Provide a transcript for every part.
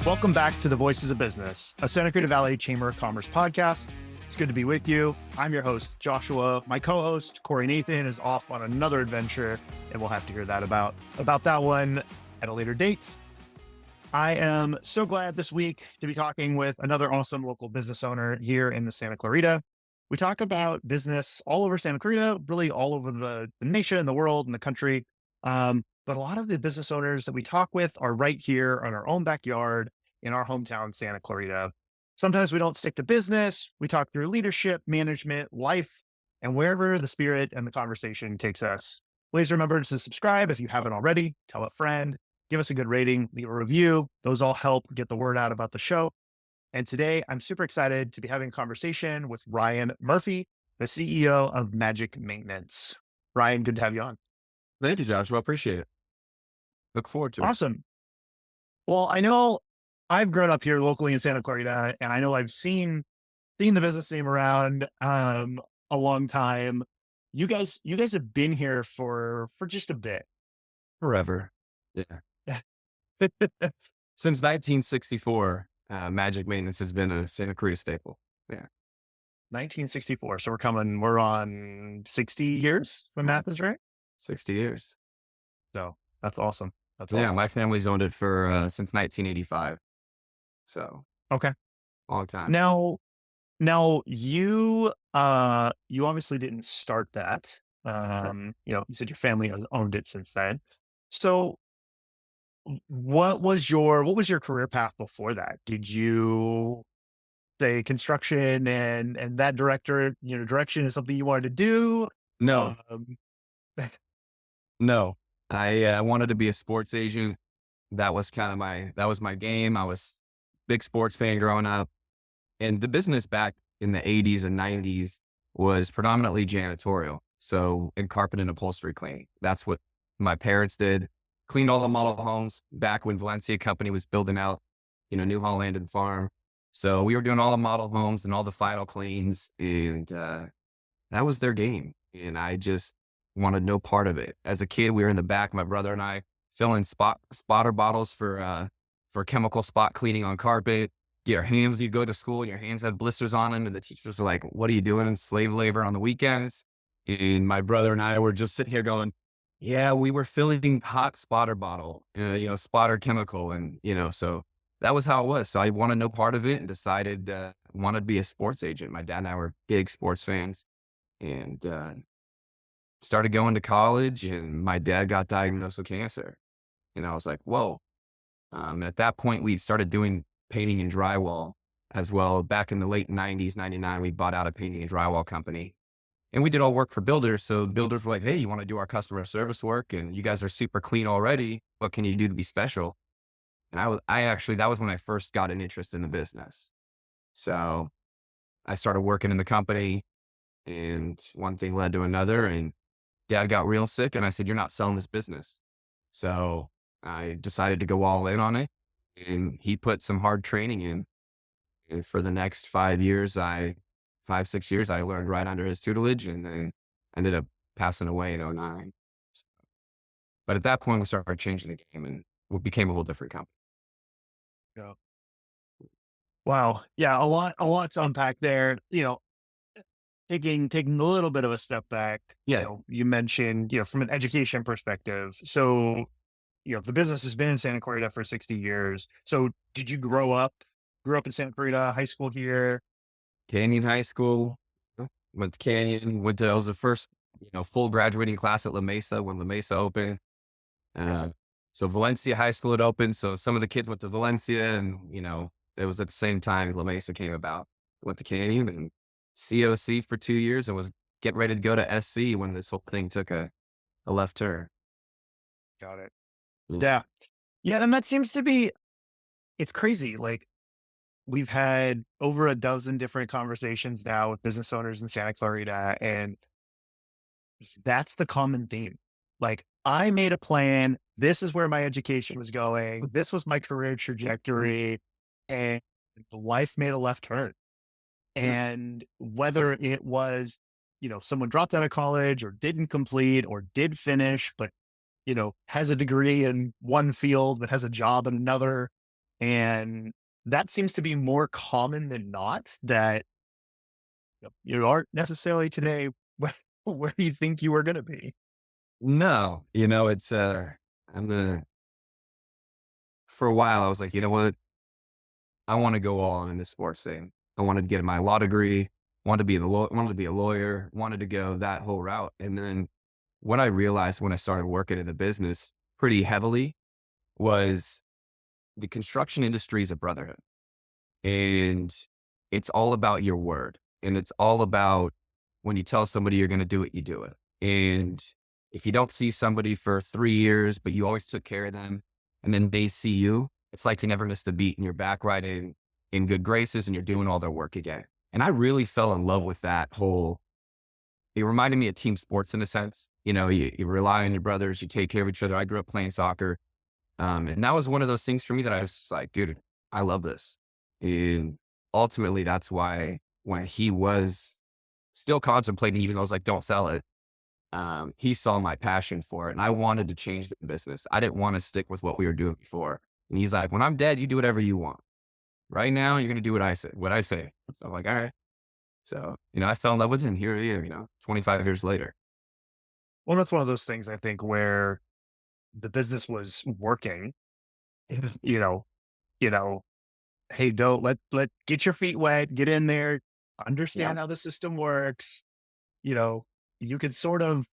Welcome back to the Voices of Business, a Santa Clarita Valley Chamber of Commerce podcast. It's good to be with you. I'm your host, Joshua. My co-host, Corey Nathan, is off on another adventure, and we'll have to hear that about that one at a later date. I am so glad this week to be talking with another awesome local business owner here in the Santa Clarita. We talk about business all over Santa Clarita, really all over the nation, the world, and the country. But a lot of the business owners that we talk with are right here in our own backyard in our hometown, Santa Clarita. Sometimes we don't stick to business. We talk through leadership, management, life, and wherever the spirit and the conversation takes us. Please remember to subscribe if you haven't already. Tell a friend, give us a good rating, leave a review. Those all help get the word out about the show. And today I'm super excited to be having a conversation with Ryan Murphy, the CEO of Magic Maintenance. Ryan, good to have you on. Thank you, Joshua. Appreciate it. Look forward to it. Awesome. Well, I know I've grown up here locally in Santa Clarita, and I know I've seen the business name around a long time. You guys have been here for just a bit. Forever. Yeah. Since 1964, Magic Maintenance has been a Santa Cruz staple. Yeah. 1964. So we're on 60 years, if my math is right. 60 years. So that's awesome. Yeah, my family's owned it for since 1985. So okay, long time. Now you obviously didn't start that. You said your family has owned it since then. So what was your career path before that? Did you say construction and that direction is something you wanted to do? No. No. I wanted to be a sports agent. That was my game. I was a big sports fan growing up. And the business back in the 80s and 90s was predominantly janitorial. So in carpet and upholstery cleaning. That's what my parents did. Cleaned all the model homes back when Valencia Company was building out, New Holland and Farm. So we were doing all the model homes and all the final cleans. And that was their game. And I just wanted no part of it. As a kid, we were in the back, my brother and I, filling spotter bottles for chemical spot cleaning on carpet. You'd go to school and your hands had blisters on them. And the teachers were like, what are you doing? Slave labor on the weekends. And my brother and I were just sitting here going, yeah, we were filling hot spotter bottle, spotter chemical. And, so that was how it was. So I wanted no part of it and decided I wanted to be a sports agent. My dad and I were big sports fans and started going to college, and my dad got diagnosed with cancer. And I was like, whoa. At that point, we started doing painting and drywall as well. Back in the late 90s, 99, we bought out a painting and drywall company. And we did all work for builders. So builders were like, hey, you want to do our customer service work? And you guys are super clean already. What can you do to be special? And that was when I first got an interest in the business. So I started working in the company, and one thing led to another, and Dad got real sick, and I said, you're not selling this business. So I decided to go all in on it, and he put some hard training in. And for the next 6 years, I learned right under his tutelage, and then ended up passing away in 2009. But at that point, we started changing the game, and we became a whole different company. Yeah. Wow. Yeah. A lot to unpack there. Taking a little bit of a step back. Yeah. You mentioned, from an education perspective. So, the business has been in Santa Clarita for 60 years. So did you grew up in Santa Clarita, high school here? Canyon High School, went to Canyon, I was the first, full graduating class at La Mesa when La Mesa opened. So Valencia High School had opened. So some of the kids went to Valencia, and, it was at the same time La Mesa came about. Went to Canyon and COC for 2 years, and was getting ready to go to SC when this whole thing took a left turn. Got it. Yeah. Yeah. And that seems to be, it's crazy. Like, we've had over a dozen different conversations now with business owners in Santa Clarita, and that's the common theme. Like, I made a plan. This is where my education was going. This was my career trajectory, and life made a left turn. And whether it was, someone dropped out of college or didn't complete or did finish, but, has a degree in one field but has a job in another, And that seems to be more common than not, that you aren't necessarily today where you think you were going to be. No, it's, I'm the, for a while, I was like, you know what? I want to go all in this sports thing. I wanted to get my law degree, wanted to be a lawyer, wanted to go that whole route. And then what I realized when I started working in the business pretty heavily was the construction industry is a brotherhood, and it's all about your word. And it's all about when you tell somebody you're going to do it, you do it. And if you don't see somebody for 3 years, but you always took care of them and then they see you, it's like you never missed a beat and you're back right in good graces and you're doing all their work again. And I really fell in love with that whole, it reminded me of team sports in a sense. You rely on your brothers, you take care of each other. I grew up playing soccer. And that was one of those things for me that I was just like, dude, I love this. And ultimately that's why when he was still contemplating, even though I was like, don't sell it, he saw my passion for it and I wanted to change the business. I didn't want to stick with what we were doing before. And he's like, when I'm dead, you do whatever you want. Right now, you're going to do what I say. So I'm like, all right. So, I fell in love with it and here I am, 25 years later. Well, that's one of those things I think where the business was working, you know, you know, hey, don't get your feet wet, get in there, Yeah. understand how the system works. You know, you could sort of,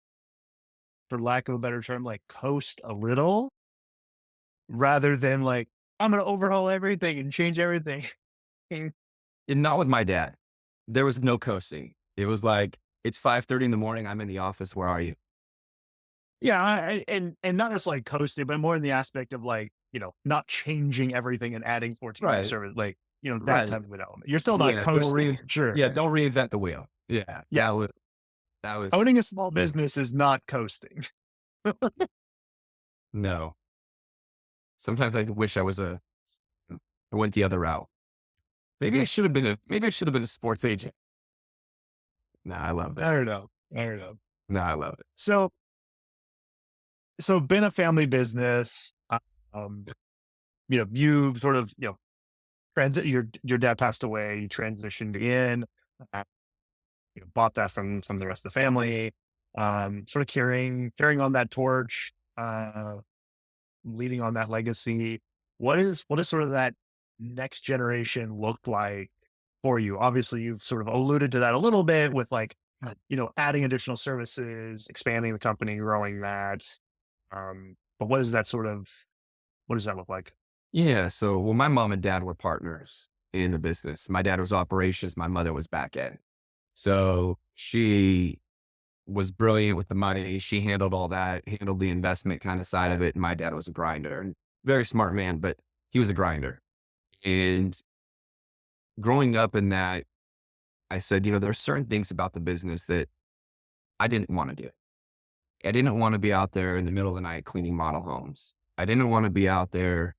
for lack of a better term, like coast a little rather than like, I'm going to overhaul everything and change everything. And not with my dad. There was no coasting. It was like, it's 5:30 in the morning. I'm in the office. Where are you? Yeah, and not just like coasting, but more in the aspect of like, not changing everything and adding 14 new Right. service, like, that Right. type of an element. You're still not Yeah. coasting, sure. Don't reinvent the wheel. Yeah. Yeah, That was, owning a small business is not coasting. no. Sometimes I wish I went the other route. Maybe I should have been a sports agent. No, I love it. I don't know. I don't know. No, I love it. So been a family business, um, you sort of, your dad passed away, you transitioned in, uh, bought that from some of the rest of the family, sort of carrying on that torch, leading on that legacy. What is sort of that next generation look like for you? Obviously, you've sort of alluded to that a little bit with like, adding additional services, expanding the company, growing that. But what does that look like? Yeah. So, well, my mom and dad were partners in the business. My dad was operations. My mother was back end. So she was brilliant with the money. She handled all that, handled the investment kind of side of it. And my dad was a grinder and very smart man, but he was a grinder. And growing up in that, I said, there are certain things about the business that I didn't want to do. I didn't want to be out there in the middle of the night cleaning model homes. I didn't want to be out there.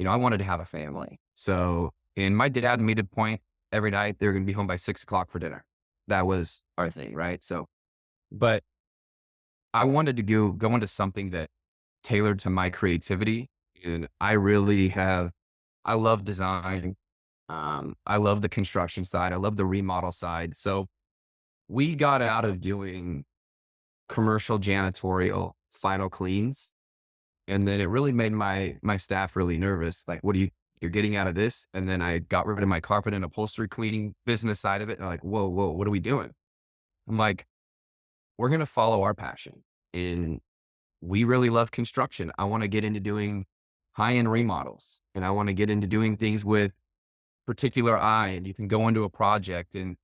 I wanted to have a family. So, and my dad made a point every night they were going to be home by 6 o'clock for dinner. That was our thing, right? So, but I wanted to go into something that tailored to my creativity. And I love design. I love the construction side. I love the remodel side. So we got out of doing commercial janitorial final cleans. And then it really made my staff really nervous. Like, you're getting out of this? And then I got rid of my carpet and upholstery cleaning business side of it. And they're like, whoa, what are we doing? I'm like, we're going to follow our passion. And we really love construction. I want to get into doing high-end remodels and I want to get into doing things with particular eye. And you can go into a project and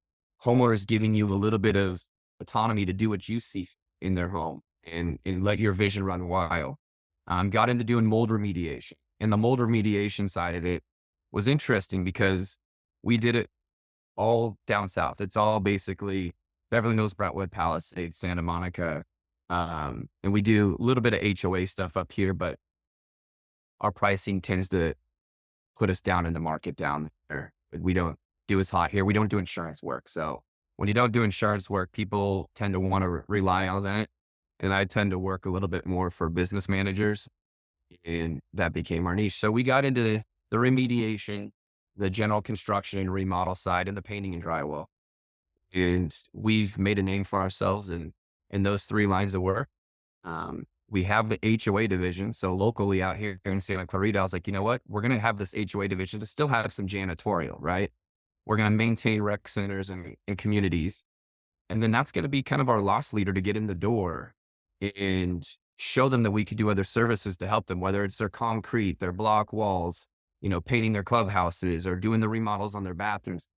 homeowner is giving you a little bit of autonomy to do what you see in their home and let your vision run wild. Got into doing mold remediation, and the mold remediation side of it was interesting because we did it all down south. It's all basically Beverly Hills, Brentwood, Palisades, Santa Monica. And we do a little bit of HOA stuff up here, but our pricing tends to put us down in the market down there. We don't do as hot here. We don't do insurance work. So when you don't do insurance work, people tend to want to rely on that. And I tend to work a little bit more for business managers, and that became our niche. So we got into the remediation, the general construction and remodel side, and the painting and drywall. And we've made a name for ourselves in those three lines of work. We have the HOA division. So locally out here in Santa Clarita, I was like, you know what? We're going to have this HOA division to still have some janitorial, right? We're going to maintain rec centers and communities. And then that's going to be kind of our loss leader to get in the door and show them that we could do other services to help them, whether it's their concrete, their block walls, painting their clubhouses or doing the remodels on their bathrooms.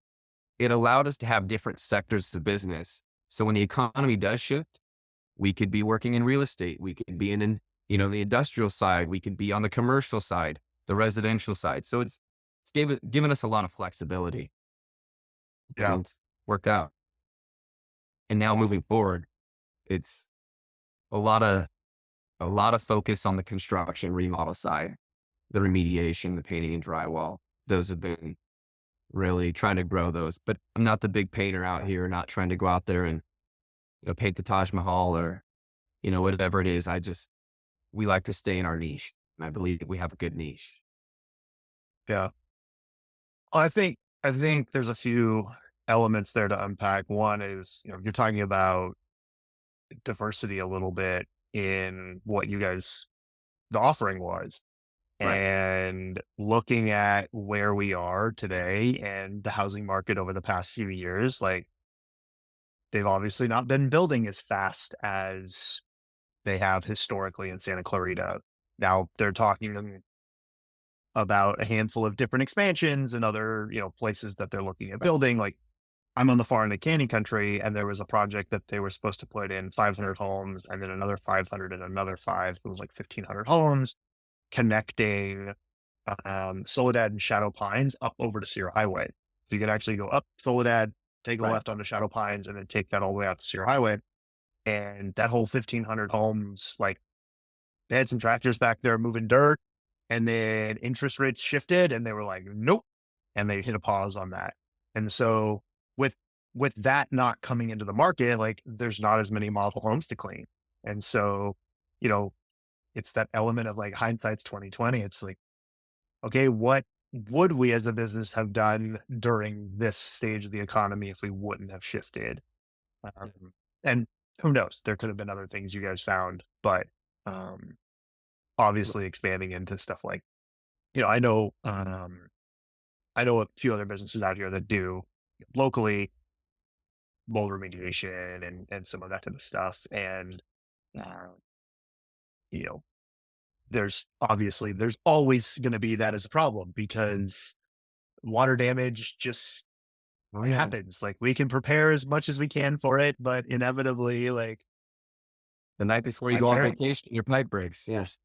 It allowed us to have different sectors of business. So when the economy does shift, we could be working in real estate. We could be in the industrial side. We could be on the commercial side, the residential side. So it's given us a lot of flexibility. Yeah. And it's worked out. And now moving forward, it's a lot of focus on the construction remodel side, the remediation, the painting and drywall. Those have been really trying to grow those, but I'm not the big painter out here, not trying to go out there and paint the Taj Mahal or whatever it is. We like to stay in our niche, and I believe we have a good niche. Yeah. Well, I think there's a few elements there to unpack. One is, you're talking about diversity a little bit in what you guys, the offering was, Right. and looking at where we are today and the housing market over the past few years. Like, they've obviously not been building as fast as they have historically in Santa Clarita. Now they're talking about a handful of different expansions and other, places that they're looking at building. Like, I'm on the far end of Canyon Country, and there was a project that they were supposed to put in 500 homes and then another 500 and another five. It was like 1,500 homes connecting Soledad and Shadow Pines up over to Sierra Highway. So you could actually go up Soledad, take a Right. left onto Shadow Pines, and then take that all the way out to Sierra Highway. And that whole 1,500 homes, like, they had some tractors back there moving dirt, and then interest rates shifted, and they were like, nope. And they hit a pause on that. And so with with that not coming into the market, like, there's not as many model homes to clean. And so, you know, it's that element of like hindsight's 2020. It's like, okay, what would we as a business have done during this stage of the economy if we wouldn't have shifted? Um, and who knows? There could have been other things you guys found, but um, obviously expanding into stuff like, I know a few other businesses out here that do locally mold remediation and some of that type of stuff. And uh, you know, there's always going to be that as a problem because water damage just Oh it yeah. happens. Like, we can prepare as much as we can for it, but inevitably, like, The night before you my go on parents, vacation, your pipe breaks. Yes.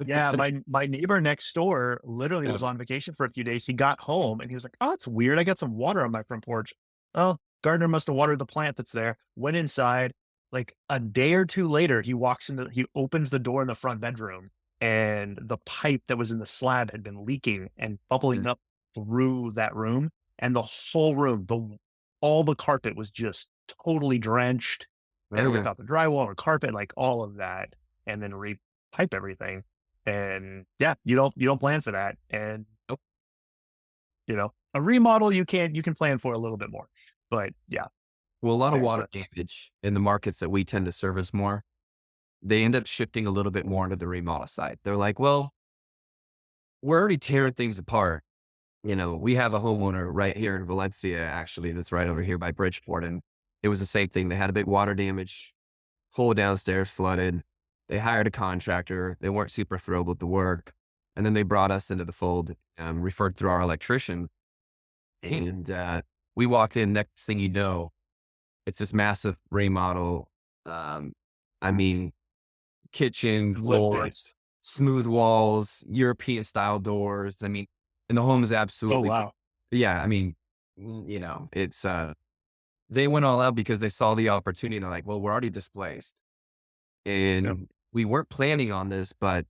yeah, my neighbor next door literally Yeah. was on vacation for a few days. He got home and he was like, "Oh, it's weird. I got some water on my front porch. Oh, gardener must have watered the plant that's there." Went inside. Like, a day or two later, he opens the door in the front bedroom, and the pipe that was in the slab had been leaking and bubbling Mm. up through that room, and the whole room, all the carpet was just totally drenched. They had Oh to rip yeah. out the drywall or carpet, like all of that, and then repipe everything. And yeah, you don't plan for that. And Nope. a remodel you can plan for a little bit more. But yeah, Well, a lot of there's water damage in the markets that we tend to service more, they end up shifting a little bit more into the remodel side. They're like, well, we're already tearing things apart. We have a homeowner right here in Valencia, actually, that's right over here by Bridgeport. And it was the same thing. They had a big water damage, whole downstairs flooded. They hired a contractor. They weren't super thrilled with the work. And then they brought us into the fold, referred through our electrician. And we walked in, next thing you know, it's this massive remodel. Um, I mean, kitchen, lived in. floors, smooth walls, European style doors. I mean, and the home is Oh absolutely, wow. yeah. I mean, it's, they went all out because they saw the opportunity. They're like, well, we're already displaced Yep. and we weren't planning on this, but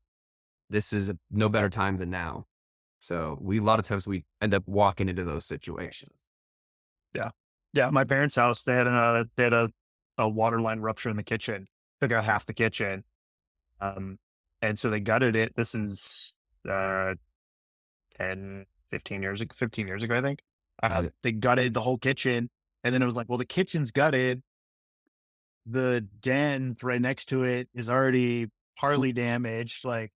this is no better time than now. So a lot of times we end up walking into those situations. Yeah. Yeah. My parents' house, they had a water line rupture in the kitchen. Took out half the kitchen. Um, and so they gutted it. This is uh 10, 15 years ago, I think. Got it. They gutted the whole kitchen. And then it was like, well, the kitchen's gutted. The den right next to it is already partly damaged. Like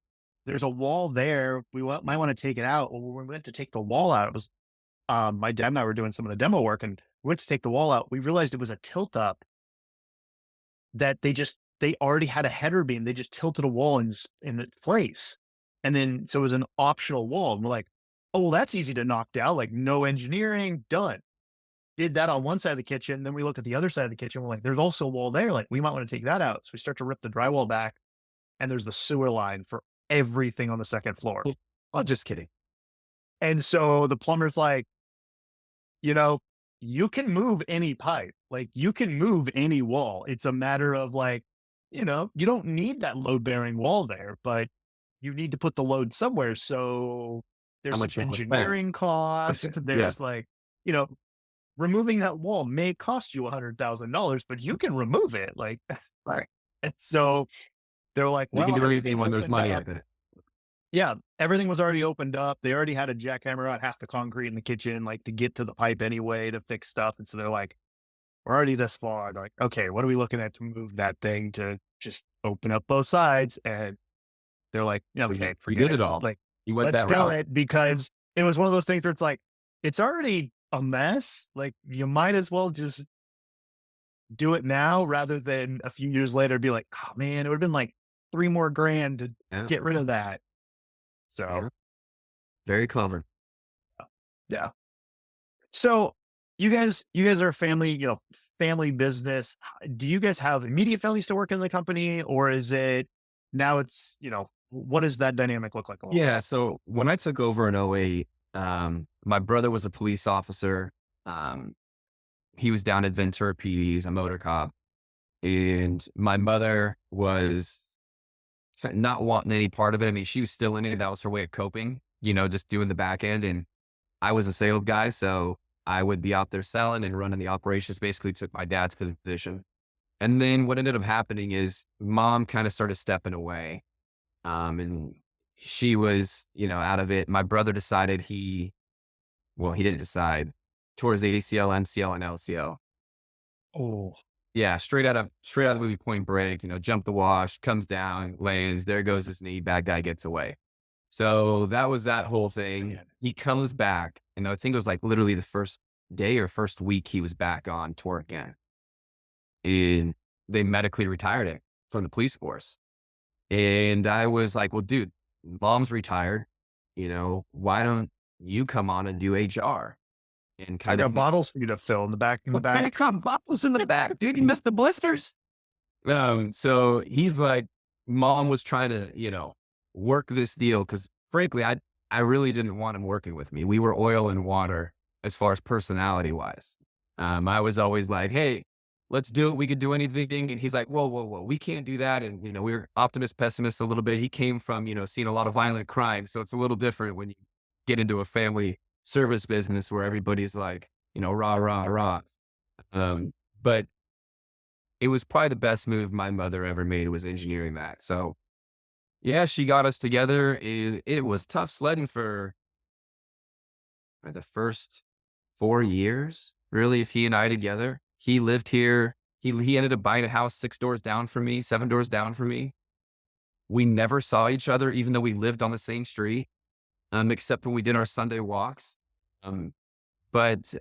there's a wall there. Might want to take it out. Well, when we went to take the wall out, it was my dad and I were doing some of the demo work and we went to take the wall out. We realized it was a tilt up that they already had a header beam. They just tilted a wall in its place. And then so it was an optional wall. And we're like, oh, well, that's easy to knock down. Like no engineering, done. Did that on one side of the kitchen. Then we look at the other side of the kitchen. We're like, there's also a wall there. Like we might want to take that out. So we start to rip the drywall back and there's the sewer line for everything on the second floor. Oh, just kidding. And so the plumber's like, you know, you can move any pipe, like you can move any wall. It's a matter of like, you don't need that load bearing wall there, but you need to put the load somewhere. So How there's much some you want to spend? engineering cost. Okay. Yeah. There's like, you know, removing that wall may cost you $100,000, but you can remove it. Like, Right. and so they're like, You well, can do anything everything's when there's opened money up. up in it. Yeah, everything was already opened up. They already had a jackhammer out half the concrete in the kitchen, like to get to the pipe anyway to fix stuff. And so they're like, we're already this far. They're like, okay, what are we looking at to move that thing to just open up both sides? And they're like, okay, You forget did it. it all. Like, You went let's that do route. it because it was one of those things where it's like, it's already a mess. Like, you might as well just do it now rather than a few years later be like, oh man, it would have been like 3 more grand to Yeah. get rid of that. So, Yeah. Very common. yeah. So you guys are a family, family business. Do you guys have immediate family still working in the company or is it now it's, what does that dynamic look like a little bit? Yeah. So when I took over in '08, my brother was a police officer. Um, he was down at Ventura PD. He's a motor cop. And my mother was not wanting any part of it. I mean, she was still in it. That was her way of coping, just doing the back end. And I was a sales guy. So I would be out there selling and running the operations, basically took my dad's position. And then what ended up happening is mom kind of started stepping away. And she was, out of it. My brother decided he didn't decide, tore his ACL, MCL, and LCL. Oh, Yeah, straight out of the movie Point Break, jump the wash, comes down, lands, there goes his knee, bad guy gets away. So that was that whole thing. man. He comes back, and I think it was like literally the first day or first week he was back on tour again. And they medically retired him from the police force. And I was like, well, dude, mom's retired, why don't you come on and do HR? And I kind got of bottles for you to fill in the back. come bottles in the back, dude. You missed the blisters. So he's like, mom was trying to, work this deal because frankly, I really didn't want him working with me. We were oil and water as far as personality wise. I was always like, hey, let's do it. We could do anything. And he's like, whoa, whoa, whoa, we can't do that. And, we were optimist, pessimist a little bit. He came from, seeing a lot of violent crime. So it's a little different when you get into a family service business where everybody's like, rah, rah, rah. But it was probably the best move my mother ever made was engineering that. So yeah, she got us together. It was tough sledding for the first 4 years, really, if he and I together. He lived here. He ended up buying a house 6 doors down from me, 7 doors down from me. We never saw each other, even though we lived on the same street, except when we did our Sunday walks. But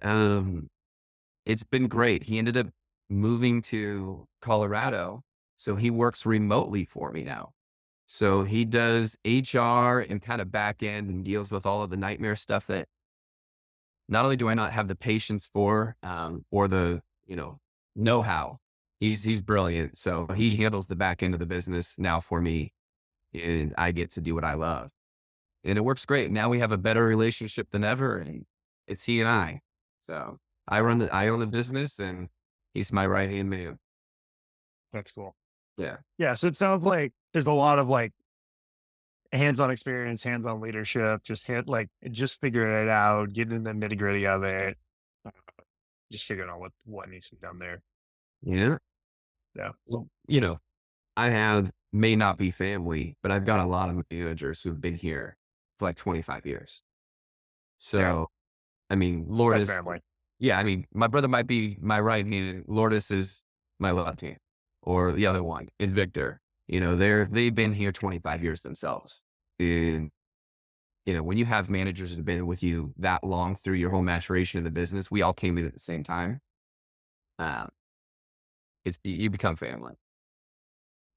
it's been great. He ended up moving to Colorado, so he works remotely for me now. So he does HR and kind of back end and deals with all of the nightmare stuff that not only do I not have the patience for, or the, know-how, he's brilliant. So he handles the back end of the business now for me and I get to do what I love. And it works great. Now we have a better relationship than ever and it's he and I. So I own the business and he's my right hand man. That's cool. Yeah. Yeah. So it sounds like there's a lot of like hands-on experience, hands-on leadership, just figuring it out, getting in the nitty-gritty of it, uh, just figuring out what needs to be done there. Yeah. Yeah. Well, may not be family, but I've got a lot of managers who've been here for like 25 years. So, I mean, That's Lourdes, family. yeah, I mean, my brother might be my right hand. Lourdes is my left hand, or the other one, Invictor. They've been here 25 years themselves. And, when you have managers that have been with you that long through your whole maturation of the business, we all came in at the same time. Um, you become family.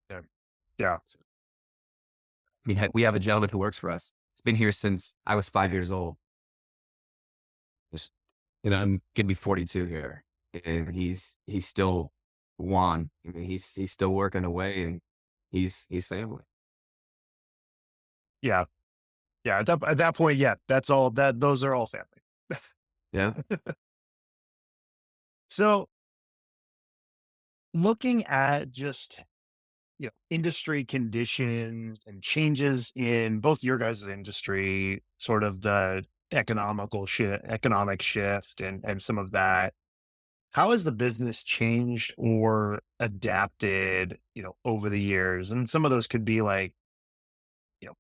Yeah. Yeah. I mean, heck, we have a gentleman who works for us. He's been here since I was 5 years old. Just, I'm gonna be 42 here, and he's still Juan. I mean, he's still working away, and he's family. Yeah. Yeah. At that point, yeah, that's all those are all family. Yeah. So looking at just, industry conditions and changes in both your guys' industry, sort of the economic shift and some of that, how has the business changed or adapted, over the years? And some of those could be like, you know,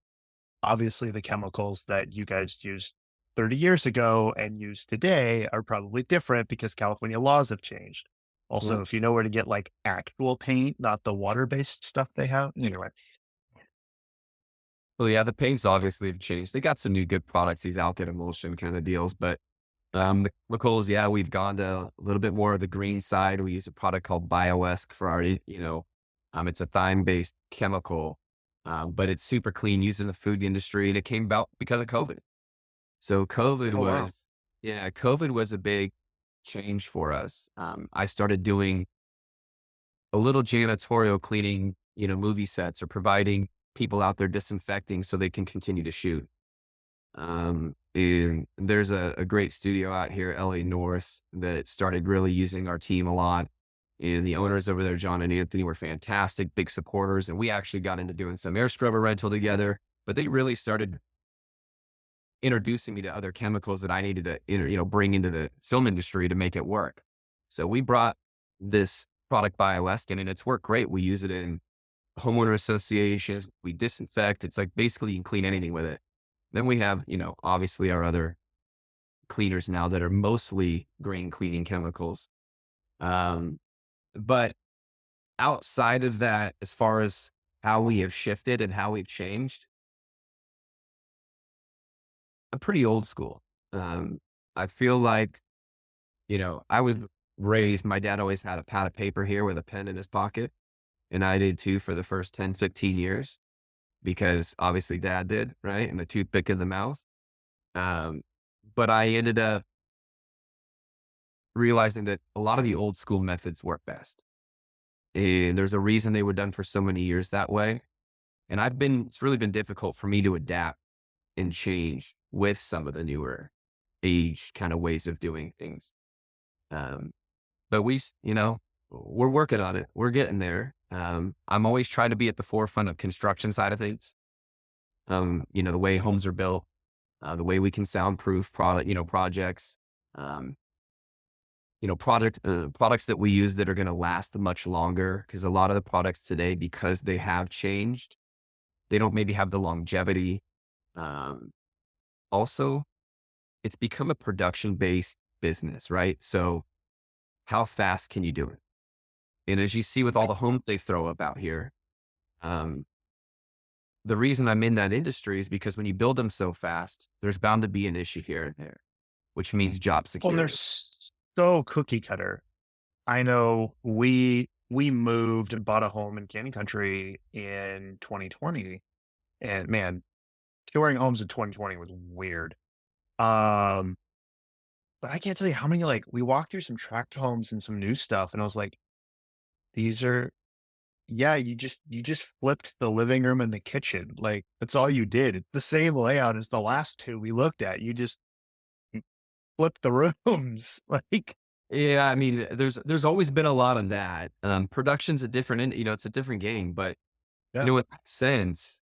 obviously the chemicals that you guys used 30 years ago and use today are probably different because California laws have changed. Yeah. Also, if you know where to get like actual paint, not the water-based stuff they have. Anyway. Well, yeah, the paints obviously have changed. They got some new good products, these alkyd emulsion kind of deals, but the chemicals, yeah, we've gone to a little bit more of the green side. We use a product called BioEsk for our, it's a thyme-based chemical, but it's super clean, used in the food industry, and it came about because of COVID. So Oh, wow. COVID was a big change for us. I started doing a little janitorial cleaning, movie sets or providing people out there disinfecting so they can continue to shoot. And there's a great studio out here, LA North, that started really using our team a lot. And the owners over there, John and Anthony, were fantastic, big supporters. And we actually got into doing some air scrubber rental together, but they really started introducing me to other chemicals that I needed to, bring into the film industry to make it work. So we brought this product BioEsk in, and it's worked great. We use it in homeowner associations. We disinfect. It's like basically you can clean anything with it. Then we have, obviously our other cleaners now that are mostly green cleaning chemicals. But outside of that, as far as how we have shifted and how we've changed, I'm pretty old school. I feel like, I was raised, my dad always had a pad of paper here with a pen in his pocket. And I did too for the first 10, 15 years, because obviously dad did, right? And the toothpick in the mouth. But I ended up realizing that a lot of the old school methods work best. And there's a reason they were done for so many years that way. And it's really been difficult for me to adapt and change with some of the newer age kind of ways of doing things. But we're working on it. We're getting there. I'm always trying to be at the forefront of construction side of things. The way homes are built, the way we can soundproof projects, products that we use that are going to last much longer. Because a lot of the products today, because they have changed, they don't maybe have the longevity. Also, it's become a production-based business, right? So how fast can you do it? And as you see with all the homes they throw up out here, the reason I'm in that industry is because when you build them so fast, there's bound to be an issue here and there, which means job Well, they're security. so cookie cutter. I know we moved and bought a home in Canyon Country in 2020, and man, touring homes in 2020 was weird. Um, but I can't tell you how many like we walked through some tract homes and some new stuff, and I was like, these are yeah, you just flipped the living room and the kitchen. Like that's all you did. It's the same layout as the last two we looked at. You just flipped the rooms. Like Yeah, I mean, there's always been a lot of that. Production's a different, it's a different game. But yeah. in that sense,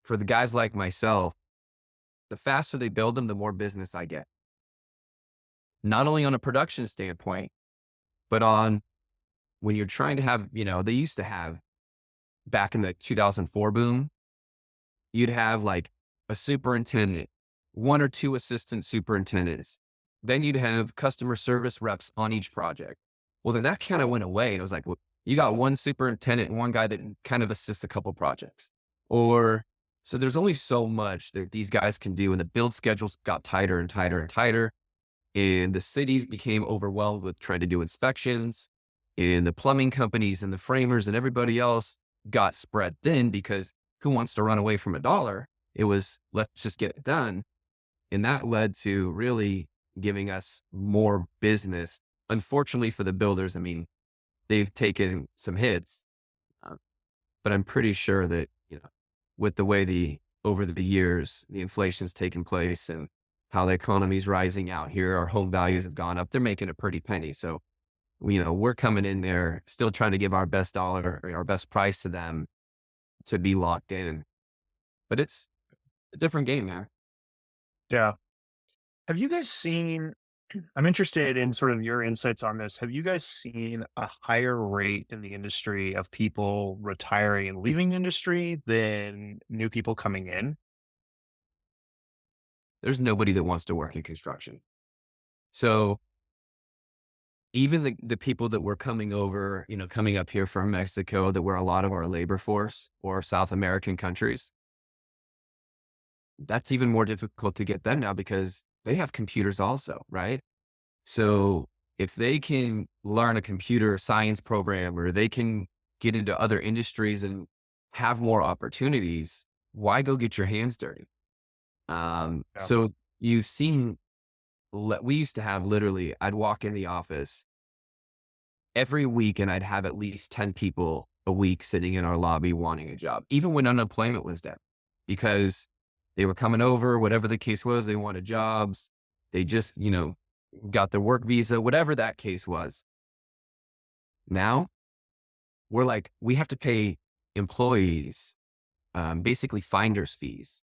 for the guys like myself, the faster they build them, the more business I get. Not only on a production standpoint, but on when you're trying to have, they used to have back in the 2004 boom, you'd have like a superintendent one or two assistant superintendents. Then you'd have customer service reps on each project. Well, then that kind of went away. And it was like, well, you got one superintendent and one guy that kind of assists a couple projects. Or so there's only so much that these guys can do. And the build schedules got tighter and tighter and tighter. And the cities became overwhelmed with trying to do inspections. And the plumbing companies and the framers and everybody else got spread thin because who wants to run away from a dollar? It was, let's just get it done. And that led to really giving us more business. Unfortunately for the builders, I mean, they've taken some hits, uh, but I'm pretty sure that, with the way over the years, the inflation's taken place and how the economy's rising out here, our home values have gone up. They're making a pretty penny. So, we're coming in there still trying to give our best dollar or our best price to them to be locked in. But it's a different game, man. Yeah. Have you guys seen, I'm interested in sort of your insights on this. Have you guys seen a higher rate in the industry of people retiring and leaving the industry than new people coming in? There's nobody that wants to work in construction. So even the people that were coming over, coming up here from Mexico, that were a lot of our labor force or South American countries, that's even more difficult to get them now because they have computers also, right? So if they can learn a computer science program or they can get into other industries and have more opportunities, why go get your hands dirty? Yeah. So you've seen, we used to have literally, I'd walk in the office every week and I'd have at least 10 people a week sitting in our lobby wanting a job, even when unemployment was down, because they were coming over, whatever the case was, they wanted jobs. They just, got their work visa, whatever that case was. Now we're like, we have to pay employees, basically finder's fees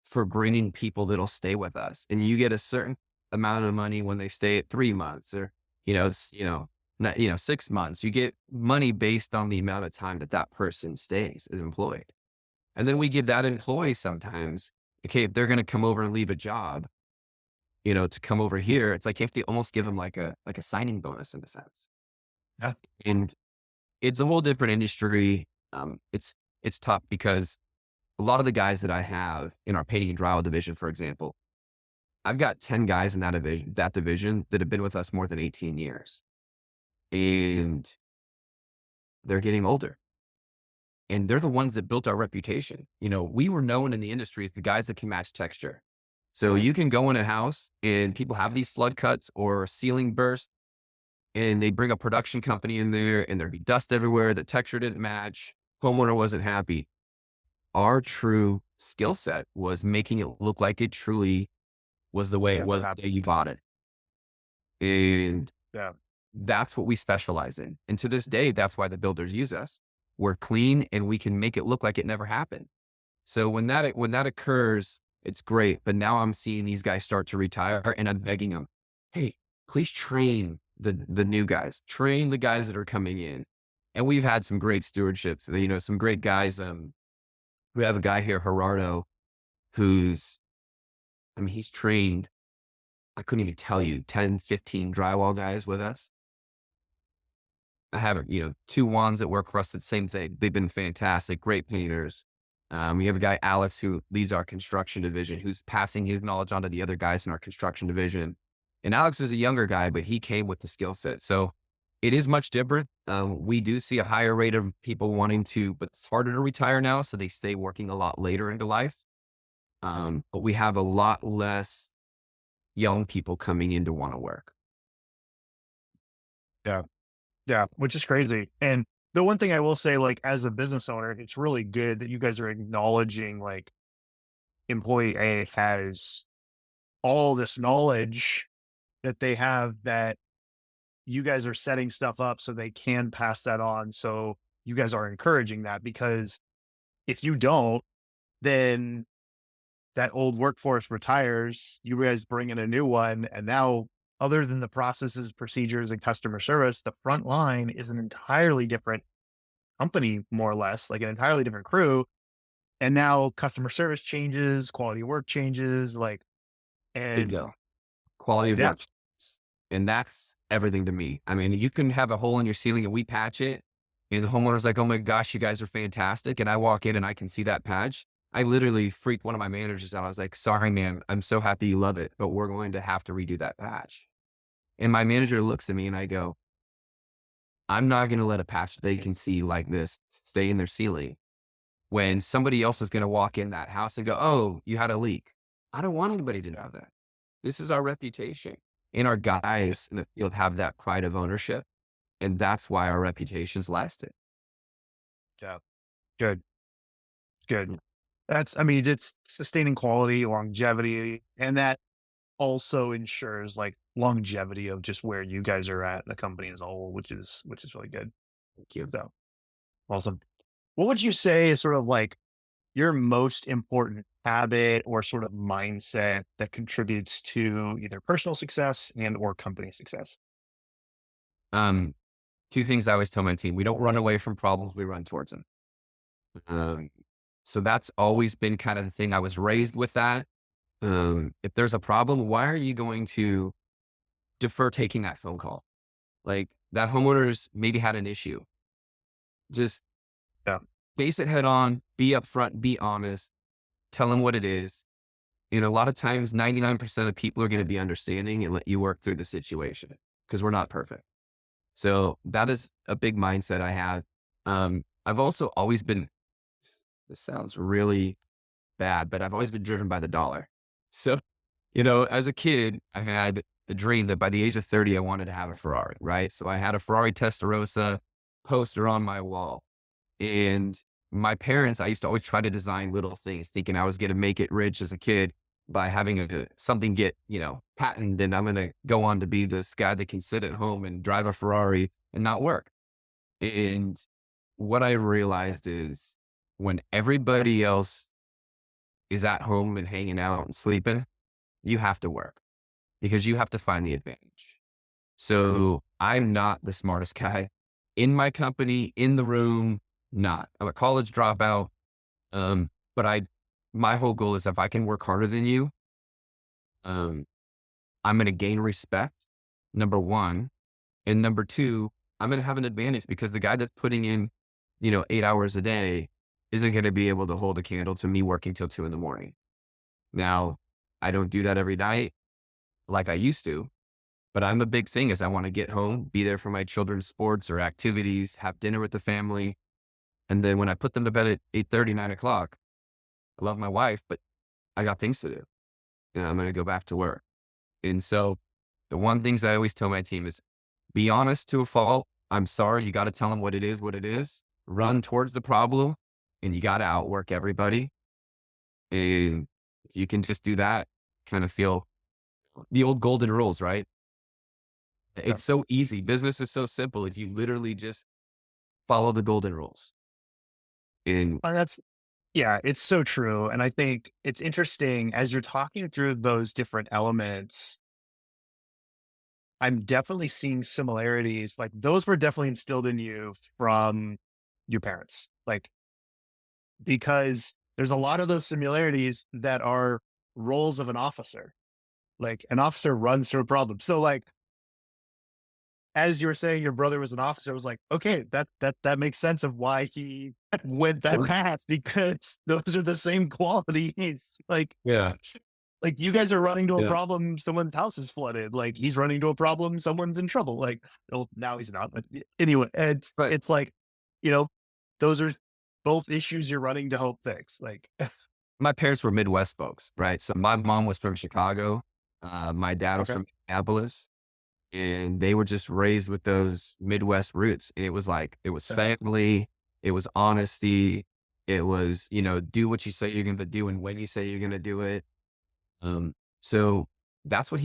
for bringing people that'll stay with us. And you get a certain amount of money when they stay at 3 months or, not, 6 months. You get money based on the amount of time that that person stays as employed. And then we give that employee sometimes, okay, if they're going to come over and leave a job, to come over here, it's like you have to almost give them like a signing bonus in a sense. Yeah. And it's a whole different industry. It's tough because a lot of the guys that I have in our painting and drywall division, for example, I've got 10 guys in that division that have been with us more than 18 years. And they're getting older. And they're the ones that built our reputation. We were known in the industry as the guys that can match texture. So you can go in a house and people have these flood cuts or ceiling bursts and they bring a production company in there and there'd be dust everywhere. The texture didn't match. Homeowner wasn't happy. Our true skill set was making it look like it truly was the way it was the day you bought it. And Yeah. that's what we specialize in. And to this day, that's why the builders use us. We're clean and we can make it look like it never happened. So when that occurs, it's great. But now I'm seeing these guys start to retire and I'm begging them, hey, please train the new guys, train the guys that are coming in. And we've had some great stewardships, some great guys. We have a guy here, Gerardo, he's trained, I couldn't even tell you, 10, 15 drywall guys with us. I have, two wands that work for us. The same thing. They've been fantastic, great painters. We have a guy, Alex, who leads our construction division, who's passing his knowledge on to the other guys in our construction division. And Alex is a younger guy, but he came with the skill set. So it is much different. We do see a higher rate of people wanting to, but it's harder to retire now. So they stay working a lot later into life. But we have a lot less young people coming in to want to work. Yeah. Yeah. Which is crazy. And the one thing I will say, like, as a business owner, it's really good that you guys are acknowledging, like, employee A has all this knowledge that they have, that you guys are setting stuff up so they can pass that on. So you guys are encouraging that, because if you don't, then that old workforce retires, you guys bring in a new one. And now, other than the processes, procedures, and customer service, the front line is an entirely different company, more or less, like an entirely different crew. And now customer service changes, quality of work changes. Like, And Bingo. Quality of yeah, work. And that's everything to me. I mean, you can have a hole in your ceiling and we patch it. And the homeowner's like, oh my gosh, you guys are fantastic. And I walk in and I can see that patch. I literally freaked one of my managers out. I was like, sorry, man, I'm so happy you love it, but we're going to have to redo that patch. And my manager looks at me and I go, I'm not going to let a patch they can see like this stay in their ceiling when somebody else is going to walk in that house and go, oh, you had a leak. I don't want anybody to know that. This is our reputation. And our guys in the field have that pride of ownership. And that's why our reputations lasted. yeah, good, good. That's, I mean, it's sustaining quality, longevity, and that also ensures like longevity of just where you guys are at the company as a whole, which is really good. Thank you. So awesome. What would you say is sort of like your most important habit or sort of mindset that contributes to either personal success and or company success? Um, Two things I always tell my team: we don't run away from problems, we run towards them. Um, so that's always been kind of the thing. I was raised with that. If there's a problem, why are you going to defer taking that phone call? Like that homeowner's maybe had an issue. Just Yeah. face it head on, be upfront, be honest, tell them what it is. And a lot of times, 99% of people are going to be understanding and let you work through the situation because we're not perfect. So that is a big mindset I have. I've also always been, this sounds really bad, but I've always been driven by the dollar. So, as a kid, I had the dream that by the age of 30, I wanted to have a Ferrari, right? So I had a Ferrari Testarossa poster on my wall. And my parents, I used to always try to design little things, thinking I was going to make it rich as a kid by having something get, patented. And I'm going to go on to be this guy that can sit at home and drive a Ferrari and not work. And what I realized is when everybody else is at home and hanging out and sleeping, you have to work because you have to find the advantage. So I'm not the smartest guy in my company, in the room, not. I'm a college dropout. But my whole goal is if I can work harder than you, um, I'm going to gain respect, number one. And number two, I'm going to have an advantage because the guy that's putting in, 8 hours a day isn't going to be able to hold a candle to me working till 2 a.m. Now, I don't do that every night like I used to, but I'm a big thing is I want to get home, be there for my children's sports or activities, have dinner with the family. And then when I put them to bed at 8:30, 9 o'clock, I love my wife, but I got things to do and I'm going to go back to work. And so the one things I always tell my team is be honest to a fault. I'm sorry. You got to tell them what it is, run towards the problem, and you got to outwork everybody. And if you can just do that, kind of feel the old golden rules, right? Yeah. It's so easy. Business is so simple if you literally just follow the golden rules. And And yeah, it's so true. And I think it's interesting as you're talking through those different elements, I'm definitely seeing similarities. Like those were definitely instilled in you from your parents. Like, because there's a lot of those similarities that are roles of an officer. Like an officer runs through a problem. So like as you were saying, your brother was an officer, I was like, okay, that makes sense of why he went that sure. path because those are the same qualities. Yeah. Like you guys are running to a Yeah. problem, someone's house is flooded. Like he's running to a problem, someone's in trouble. Like, well, now he's not. But anyway, it's But it's like, you know, those are both issues you're running to help fix. Like, my parents were Midwest folks, right? So my mom was from Chicago. My dad was okay, from Minneapolis. And they were just raised with those Midwest roots. And it was like, it was yeah, family, it was honesty, it was, do what you say you're going to do and when you say you're going to do it. So that's what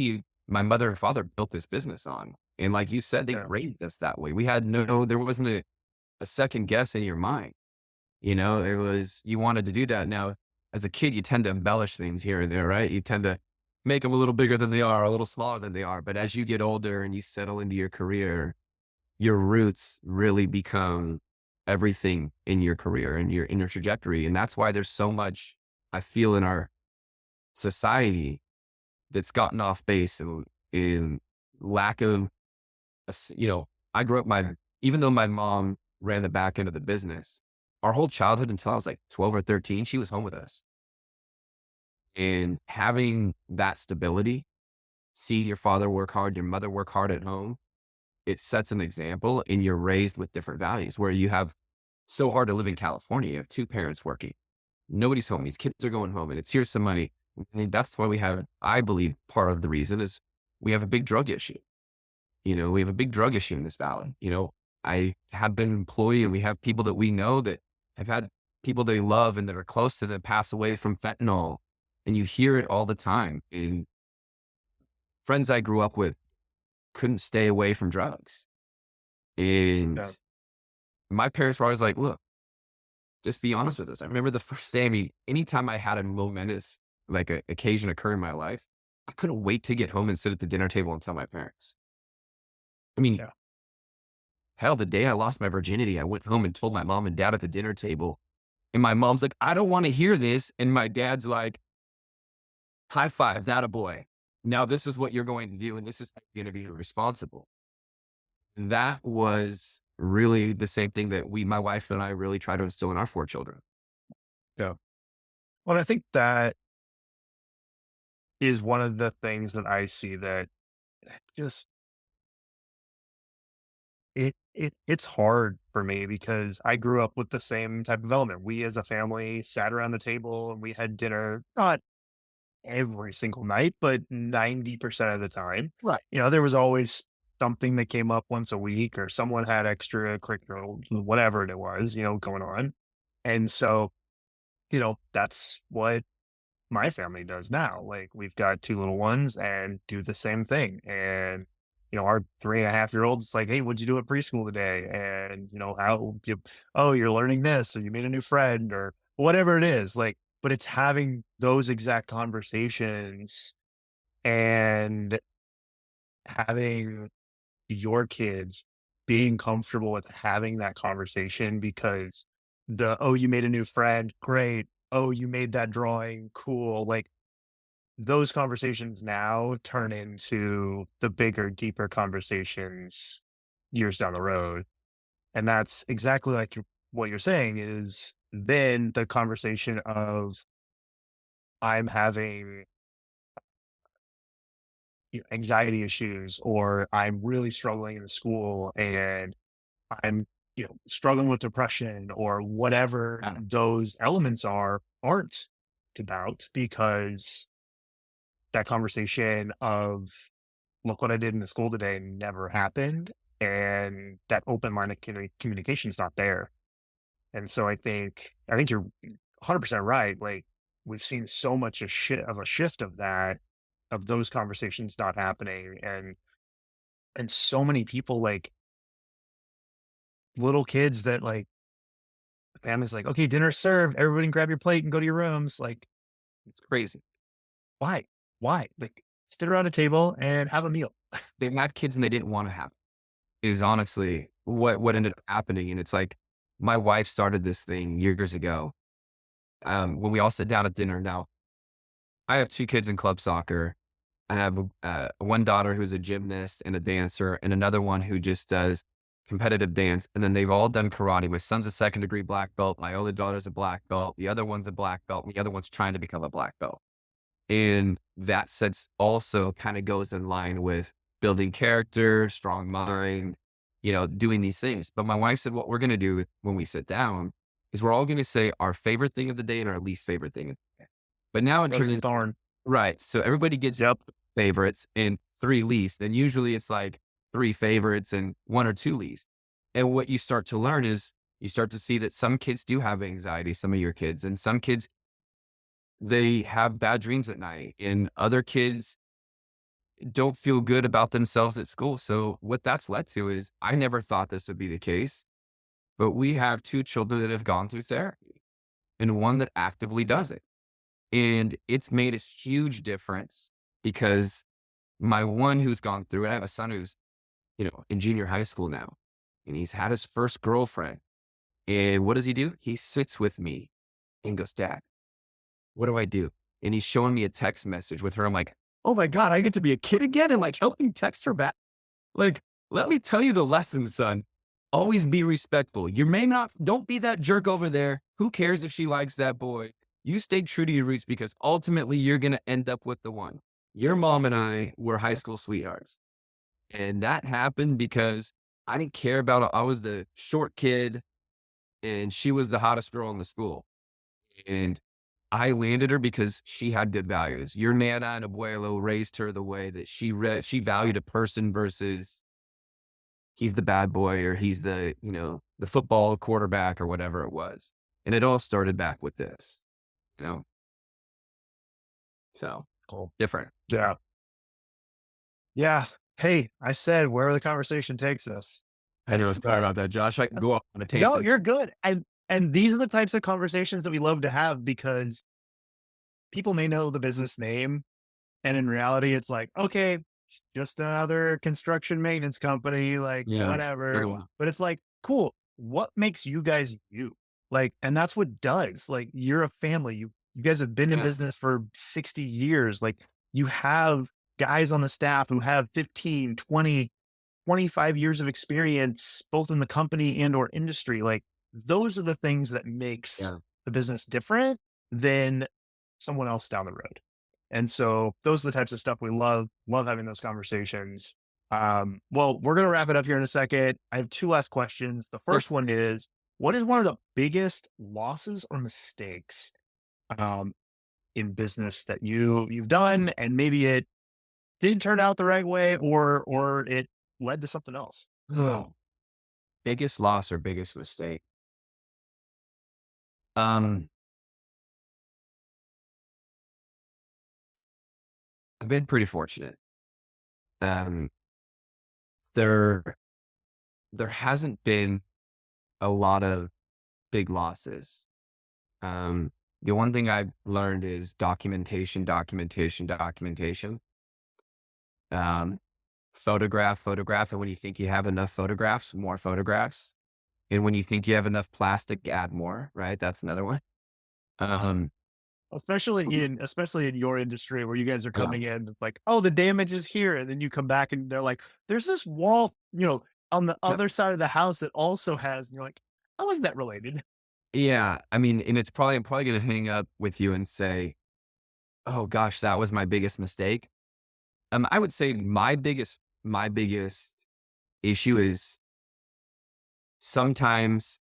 my mother and father built this business on. And like you said, they yeah, raised us that way. We had there wasn't a second guess in your mind. It was, you wanted to do that. Now, as a kid, you tend to embellish things here and there, right? You tend to make them a little bigger than they are, a little smaller than they are. But as you get older and you settle into your career, your roots really become everything in your career and in your trajectory. And that's why there's so much I feel in our society that's gotten off base in lack of, I grew up, even though my mom ran the back end of the business, our whole childhood until I was like 12 or 13, she was home with us. And having that stability, seeing your father work hard, your mother work hard at home, it sets an example, and you're raised with different values where you have so hard to live in California. You have two parents working. Nobody's home. These kids are going home and it's here's some money. I mean, that's why we have, I believe part of the reason is we have a big drug issue. We have a big drug issue in this valley. I have been an employee and we have people that we know that have had people they love and that are close to them pass away from fentanyl. And you hear it all the time. And friends I grew up with couldn't stay away from drugs. And Yeah. my parents were always like, look, just be honest with us. I remember the first day, I mean, anytime I had a momentous like a occasion occur in my life, I couldn't wait to get home and sit at the dinner table and tell my parents. I mean, Yeah. hell, the day I lost my virginity, I went home and told my mom and dad at the dinner table. And my mom's like, I don't want to hear this. And my dad's like, high five, that a boy. Now this is what you're going to do. And this is how you're going to be responsible. And that was really the same thing that my wife and I really try to instill in our four children. Yeah. Well, I think that is one of the things that I see that just it's hard for me because I grew up with the same type of element. We as a family sat around the table and we had dinner, not every single night, but 90% of the time. Right. There was always something that came up once a week or someone had extracurricular, whatever it was, going on. And so, that's what my family does now. Like we've got two little ones and do the same thing. And, our 3.5-year-old's like, hey, what'd you do at preschool today? And, oh, you're learning this, or you made a new friend, or whatever it is. Like, but it's having those exact conversations and having your kids being comfortable with having that conversation because oh, you made a new friend, great. Oh, you made that drawing, cool. Like those conversations now turn into the bigger, deeper conversations years down the road. And that's exactly like what you're saying is then the conversation of I'm having anxiety issues or I'm really struggling in school and I'm struggling with depression or whatever Yeah. those elements aren't about because that conversation of look what I did in the school today never happened and that open line of communication is not there. And so I think you're 100% right. Like we've seen so much of a shift of that of those conversations not happening and so many people like little kids that like the family's like, okay, dinner's served. Everybody grab your plate and go to your rooms. Like, It's crazy. why? Why? Like, sit around a table and have a meal. They had kids and they didn't want to have is honestly what ended up happening. And it's like my wife started this thing years ago. When we all sit down at dinner. Now, I have two kids in club soccer. I have one daughter who's a gymnast and a dancer, and another one who just does competitive dance. And then they've all done karate. My son's a second degree black belt. My older daughter's a black belt. The other one's a black belt. And the other one's trying to become a black belt. And that sets also kind of goes in line with building character, strong mind, doing these things. But my wife said, what we're going to do when we sit down is we're all going to say our favorite thing of the day and our least favorite thing of the day. But now it turns Roast and into, thorn. right. So everybody gets Yep. favorites and three least. And usually it's like three favorites and one or two least. And what you start to learn is you start to see that some kids do have anxiety, some of your kids, and some kids, they have bad dreams at night, and other kids don't feel good about themselves at school. So what that's led to is I never thought this would be the case, but we have two children that have gone through therapy and one that actively does it. And it's made a huge difference because my one who's gone through it, I have a son who's, in junior high school now, and he's had his first girlfriend. And what does he do? He sits with me and goes, Dad, what do I do? And he's showing me a text message with her. I'm like, oh my God, I get to be a kid again and like helping text her back. Like, let me tell you the lesson, son. Always be respectful. You may not, don't be that jerk over there. Who cares if she likes that boy? You stay true to your roots because ultimately you're going to end up with the one. Your mom and I were high school sweethearts. And that happened because I didn't care about it. I was the short kid and she was the hottest girl in the school. And I landed her because she had good values. Your nana and abuelo raised her the way that she valued a person versus he's the bad boy or he's the, the football quarterback or whatever it was. And it all started back with this, you know? So Cool. different. Yeah. Yeah. Hey, I said wherever the conversation takes us. I know. Sorry about that, Josh. I can go off on a tangent. No, you're good. And these are the types of conversations that we love to have because people may know the business name. And in reality, it's like, okay, it's just another construction maintenance company, like Yeah. whatever. But it's like, cool. What makes you guys you? Like, and that's what does. Like, you're a family. You guys have been in business for 60 years. Like, you have guys on the staff who have 15, 20, 25 years of experience, both in the company and or industry. Like, those are the things that makes the business different than someone else down the road. And so those are the types of stuff we love having those conversations. Well, we're going to wrap it up here in a second. I have two last questions. The first one is, what is one of the biggest losses or mistakes, in business that you've done, and maybe it didn't turn out the right way or it led to something else? Oh, biggest loss or biggest mistake? I've been pretty fortunate. Um, there hasn't been a lot of big losses. The one thing I've learned is documentation, documentation, documentation. Um, photograph. And when you think you have enough photographs, more photographs. And when you think you have enough plastic, add more, right? That's another one. Especially in your industry where you guys are coming in like, oh, the damage is here. And then you come back and they're like, there's this wall, on the other side of the house that also has, and you're like, how is that related? Yeah. I mean, and I'm probably going to hang up with you and say, oh gosh, that was my biggest mistake. I would say my biggest issue is sometimes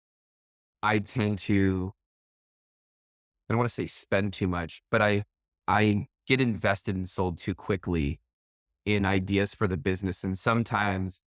I tend to, I don't want to say spend too much, but I get invested and sold too quickly in ideas for the business. And sometimes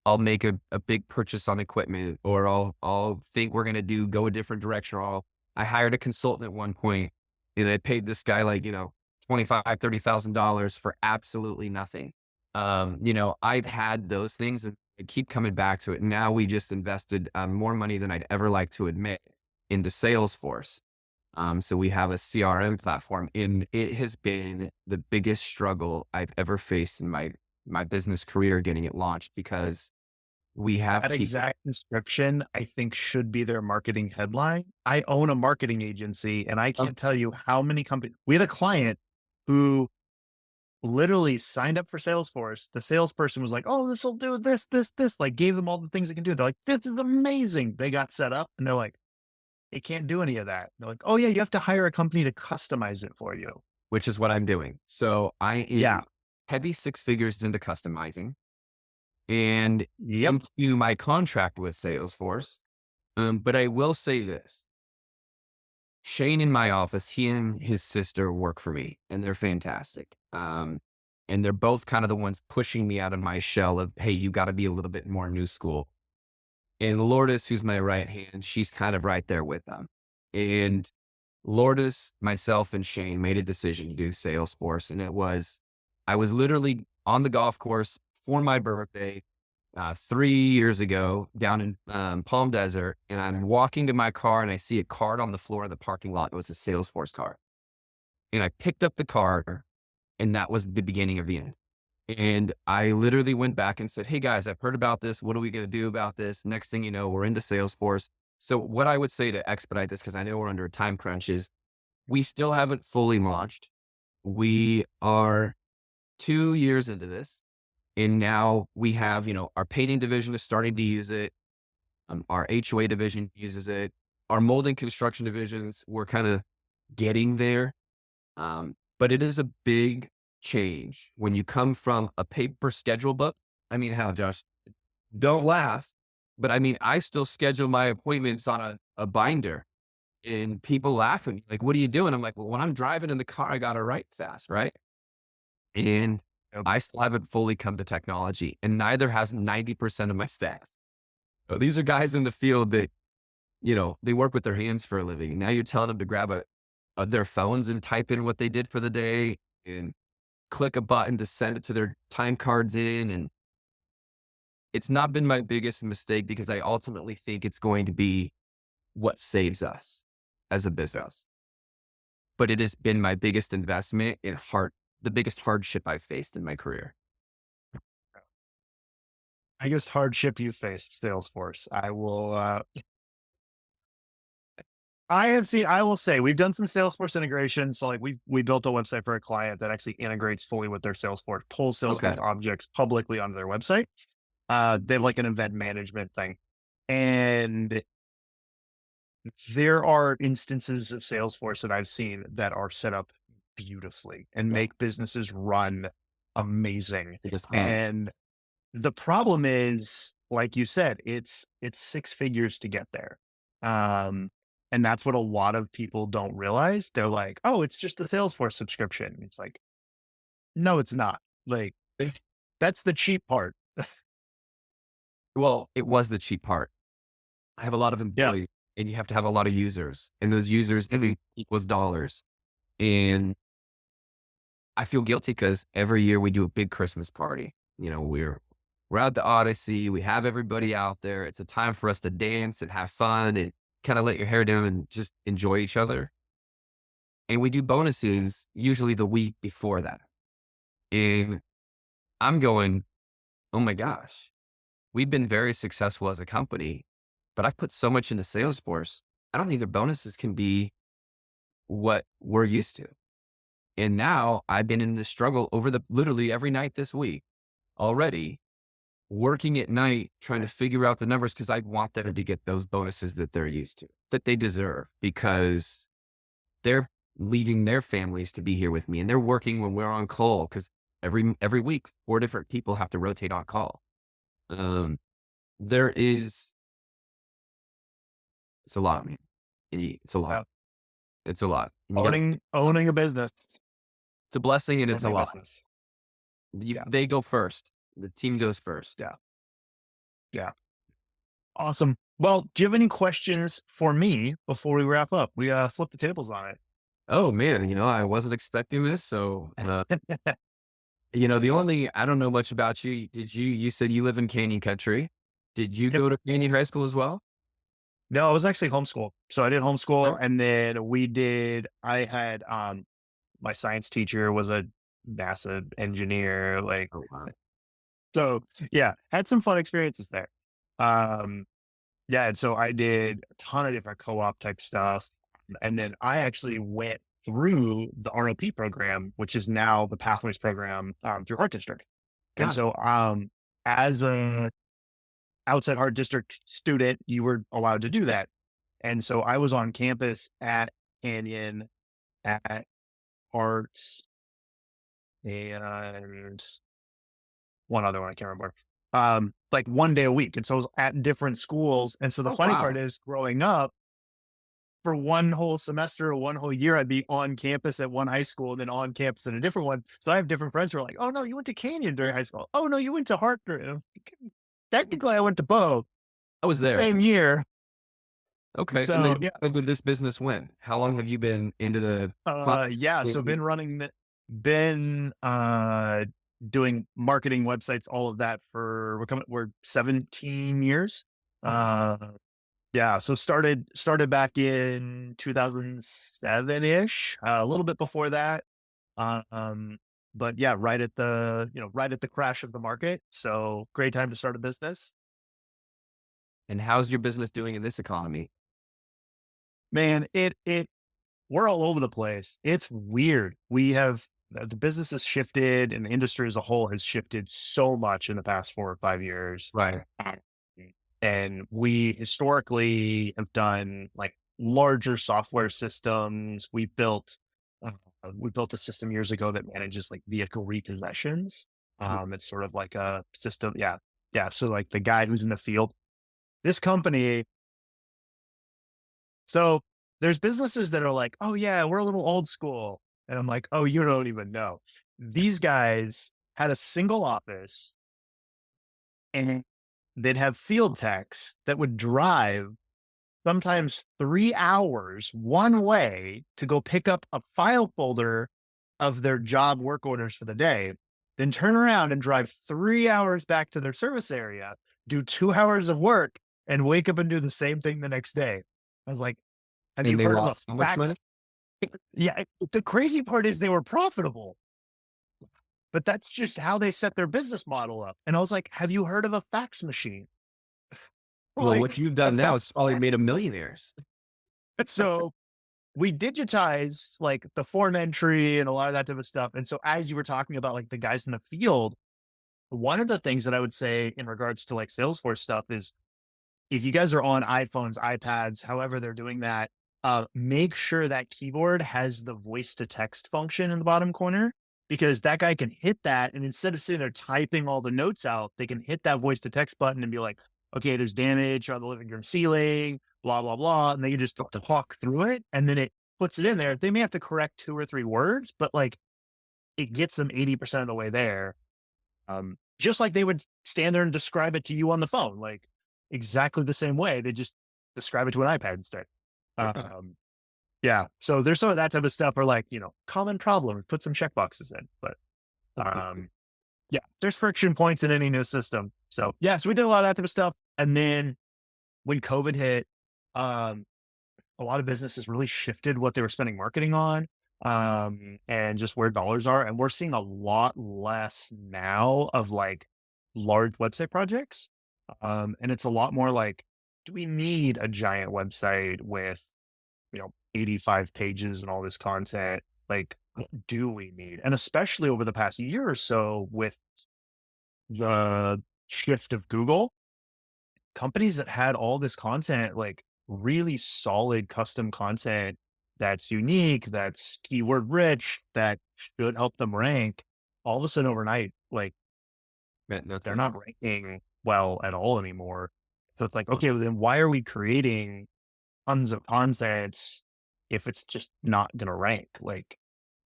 I'll make a big purchase on equipment, or I'll think we're going to go a different direction. Or I hired a consultant at one point and I paid this guy like, $25,000, $30,000 for absolutely nothing. I've had those things and I keep coming back to it. Now we just invested more money than I'd ever like to admit into Salesforce. So we have a CRM platform, and it has been the biggest struggle I've ever faced in my business career getting it launched, because we have That exact description, I think, should be their marketing headline. I own a marketing agency and I can't tell you how many companies. We had a client who literally signed up for Salesforce. The salesperson was like, oh, this will do this, like gave them all the things it can do. They're like, this is amazing. They got set up and they're like, it can't do any of that. They're like, oh yeah, you have to hire a company to customize it for you. which is what I'm doing. So I am heavy six figures into customizing and into my contract with Salesforce. But I will say this. Shane in my office, he and his sister work for me and they're fantastic. And they're both kind of the ones pushing me out of my shell of, hey, you got to be a little bit more new school. And Lourdes, who's my right hand, she's kind of right there with them. And Lourdes, myself, and Shane made a decision to do Salesforce. And I was literally on the golf course for my birthday 3 years ago down in Palm Desert. And I'm walking to my car and I see a card on the floor of the parking lot. It was a Salesforce card. And I picked up the card, and that was the beginning of the end. And I literally went back and said, hey guys, I've heard about this. What are we going to do about this? Next thing you know, we're into Salesforce. So what I would say to expedite this, because I know we're under a time crunch, is we still haven't fully launched. We are 2 years into this, and now we have, our painting division is starting to use it. Our HOA division uses it. Our molding construction divisions, we're kind of getting there. But it is a big change when you come from a paper schedule book. I mean, how, Josh? Don't laugh. But I mean, I still schedule my appointments on a binder, and people laugh at me like, what are you doing? I'm like, well, when I'm driving in the car, I got to write fast, right? And Yep. I still haven't fully come to technology, and neither has 90% of my staff. So these are guys in the field that, they work with their hands for a living. Now you're telling them to grab their phones and type in what they did for the day and click a button to send it to their time cards in. And it's not been my biggest mistake because I ultimately think it's going to be what saves us as a business. But it has been my biggest investment in the biggest hardship I've faced in my career. Biggest hardship you faced, Salesforce. I will say we've done some Salesforce integrations. So like we built a website for a client that actually integrates fully with their Salesforce, pulls Okay. Salesforce objects publicly onto their website. They have like an event management thing. And there are instances of Salesforce that I've seen that are set up beautifully and make businesses run amazing. It just, And the problem is, like you said, it's 6 figures to get there. Um, and that's what a lot of people don't realize. They're like, oh, it's just the Salesforce subscription. It's like, no, it's not. Like, that's the cheap part. well, it was the cheap part. I have a lot of Yeah. employees, and you have to have a lot of users, and those users equals dollars. And I feel guilty because every year we do a big Christmas party. We're at the Odyssey. We have everybody out there. It's a time for us to dance and have fun and kind of let your hair down and just enjoy each other. And we do bonuses usually the week before that. And I'm going, oh my gosh, we've been very successful as a company, but I've put so much into Salesforce. I don't think their bonuses can be what we're used to. And now I've been in this struggle over literally every night this week already, working at night, trying to figure out the numbers because I want them to get those bonuses that they're used to, that they deserve, because they're leaving their families to be here with me, and they're working when we're on call because every week 4 different people have to rotate on call. There is, it's a lot, man. It's a lot. Yeah. It's a lot. Owning a business. It's a blessing and it's a Owning lot. business. They go first. The team goes first. Yeah. Yeah. Awesome. Well, do you have any questions for me before we wrap up? We flip the tables on it. Oh man, I wasn't expecting this. So, I don't know much about you. You said you live in Canyon Country. Did you Yep. go to Canyon High School as well? No, I was actually homeschooled. So I did homeschool, and then I had, my science teacher was a NASA engineer. Like, Oh, wow. so yeah, had some fun experiences there. Um, yeah. And so I did a ton of different co-op type stuff. And then I actually went through the ROP program, which is now the Pathways program, through Art District. And Got it. so, as a outside Art District student, you were allowed to do that. And so I was on campus at Canyon, at Arts, and one other one I can't remember. Like 1 day a week. And so I was at different schools. And so the Oh, funny wow. part is, growing up, for one whole semester or one whole year, I'd be on campus at one high school and then on campus at a different one. So I have different friends who are like, oh no, you went to Canyon during high school. Oh no, you went to Hartford. And I'm like, technically I went to both I was there. same year. Okay. So And then yeah. when did this business when? How long have you been into the Yeah. So been doing marketing websites, all of that we're 17 years. Yeah. So started back in 2007-ish, a little bit before that. But yeah, right at the crash of the market. So great time to start a business. And how's your business doing in this economy? Man, we're all over the place. It's weird. We have the business has shifted and the industry as a whole has shifted so much in the past 4 or 5 years. Right. Um, And we historically have done like larger software systems. Uh, we built a system years ago that manages like vehicle repossessions. It's sort of like a system. Yeah. Yeah. So like the guy who's in the field, this company. So there's businesses that are like, oh yeah, we're a little old school. And I'm like, oh, you don't even know. These guys had a single office and they'd have field techs that would drive sometimes 3 hours one way to go pick up a file folder of their job work orders for the day, then turn around and drive 3 hours back to their service area, do 2 hours of work, and wake up and do the same thing the next day. I was like, have you And they heard of a lost how much fax? money? Yeah. The crazy part is they were profitable, but that's just how they set their business model up. And I was like, have you heard of a fax machine? Well, Like what you've a done now, fax. it's probably made them millionaires. So we digitized like the form entry and a lot of that type of stuff. And so as you were talking about like the guys in the field, one of the things that I would say in regards to like Salesforce stuff is if you guys are on iPhones, iPads, however they're doing that, make sure that keyboard has the voice to text function in the bottom corner because that guy can hit that. And instead of sitting there typing all the notes out, they can hit that voice to text button and be like, okay, there's damage on the living room ceiling, blah, blah, blah. And they can just talk through it. And then it puts it in there. They may have to correct 2 or 3 words, but like it gets them 80% of the way there. Just like they would stand there and describe it to you on the phone, like exactly the same way. They just describe it to an iPad instead. Um, yeah. So there's some of that type of stuff or like, common problem, put some check boxes in, but, um, yeah, there's friction points in any new system. So yeah, so we did a lot of that type of stuff. And then when COVID hit, um, a lot of businesses really shifted what they were spending marketing on, and just where dollars are. And we're seeing a lot less now of like large website projects. And it's a lot more like, do we need a giant website with, 85 pages and all this content? Like, what do we need? And especially over the past year or so with the shift of Google, companies that had all this content, like really solid custom content that's unique, that's keyword rich, that should help them rank, all of a sudden overnight, like Meant they're nothing. not ranking well at all anymore. So it's like, okay, well, then why are we creating tons of content if it's just not going to rank? Like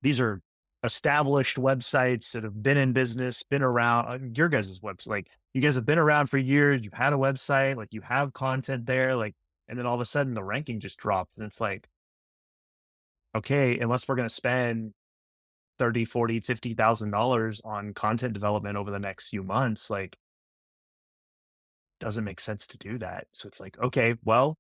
these are established websites that have been in business, been around. Your guys' website, like you guys have been around for years. You've had a website, like you have content there, like, and then all of a sudden the ranking just dropped. And it's like, okay, unless we're going to spend 30, 40, $50,000 on content development over the next few months, like doesn't make sense to do that. So it's like, okay, well,